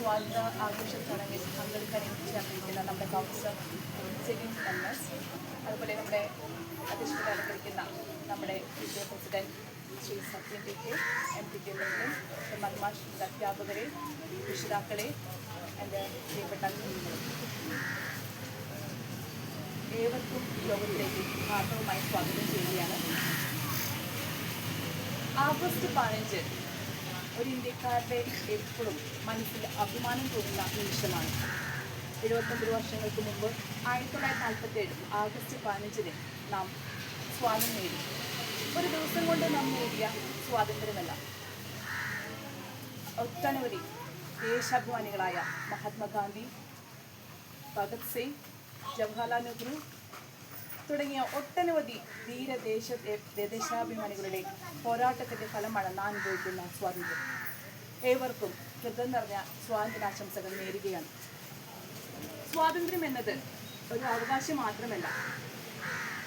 സ്വാതന്ത്ര്യ ആഘോഷ ചടങ്ങിൽ പങ്കെടുക്കാൻ ഏൽപ്പിച്ചിരിക്കുന്ന നമ്മുടെ കൗൺസിലർ സെലിൻ MS, അതുപോലെ നമ്മുടെ അധ്യക്ഷത അലങ്കരിക്കുന്ന നമ്മുടെ president Shri Sathyan TK, MPK member, മന്മാഷ് അധ്യാപകരെ, രക്ഷിതാക്കളെ, എൻ്റെ പ്രിയപ്പെട്ട കുഞ്ഞുങ്ങളും, ഏവർക്കും യോഗത്തിലേക്ക് ആർദ്രവുമായി സ്വാഗതം ചെയ്യുകയാണ്. ആഗസ്റ്റ് 15 ഒരു ഇന്ത്യക്കാരുടെ എപ്പോഴും മനസ്സിൽ അഭിമാനം തോന്നുന്ന നിമിഷമാണ്. 79 വർഷങ്ങൾക്ക് മുമ്പ് 1947 ആഗസ്റ്റ് 15 നാം സ്വാതന്ത്ര്യം നേടി. ഒരു ദിവസം കൊണ്ട് നാം നേടിയ സ്വാതന്ത്ര്യമല്ല, ഒട്ടനവധി ദേശാഭിമാനികളായ മഹാത്മാഗാന്ധി, ഭഗത് സിംഗ്, ജവഹർലാൽ നെഹ്റു തുടങ്ങിയ ഒട്ടനവധി ദേശാഭിമാനികളുടെ പോരാട്ടത്തിൻ്റെ ഫലമാണ് നാം അനുഭവിക്കുന്ന സ്വാതന്ത്ര്യം. ഏവർക്കും ഹൃദയം നിറഞ്ഞ സ്വാതന്ത്ര്യാശംസകൾ നേരുകയാണ്. സ്വാതന്ത്ര്യം എന്നത് ഒരു അവകാശം മാത്രമല്ല,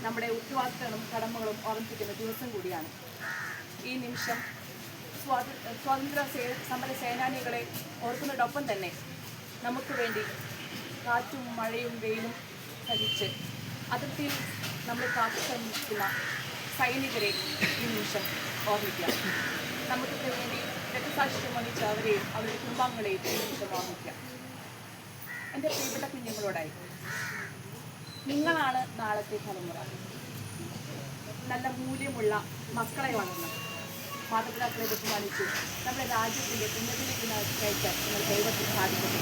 നമ്മുടെ ഉത്തരവാദിത്തങ്ങളും കടമകളും ഓർമ്മിപ്പിക്കുന്ന ദിവസം കൂടിയാണ്. ഈ നിമിഷം സ്വാതന്ത്ര്യ സമര സേനാനികളെ ഓർക്കുന്നതോടൊപ്പം തന്നെ നമുക്ക് വേണ്ടി കാറ്റും മഴയും വെയിലും സഹിച്ച് അതിർത്തിയിൽ നമ്മൾ കാത്തുസംരക്ഷിക്കുന്ന സൈനികരെ ഈ നിമിഷം ഓർമ്മിക്കുക. നമുക്ക് വേണ്ടി രക്തസാക്ഷിത്വം വഹിച്ച അവരെയും അവരുടെ കുടുംബാംഗങ്ങളെയും ഈ നിമിഷം ഓർമ്മിക്കുക. എൻ്റെ പ്രിയപ്പെട്ട കുഞ്ഞുങ്ങളോടായി, നിങ്ങളാണ് നാളത്തെ തലമുറ. നല്ല മൂല്യമുള്ള മക്കളെ വളർന്ന് മാതാപിതാക്കളെ ബഹുമാനിച്ചു നമ്മുടെ രാജ്യത്തിൻ്റെ ഉന്നതിയിലേക്ക് നയിക്കാൻ നിങ്ങൾ ദൈവത്തിന് സാധിക്കട്ടെ.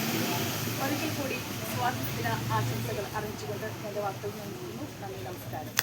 ഒരിക്കൽ കൂടി സ്വാതന്ത്ര്യദിന ആശംസകൾ അറിയിച്ചുകൊണ്ട് എൻ്റെ വാർത്തകൾ ഞാൻ നൽകുന്നു. നന്ദി, നമസ്കാരം.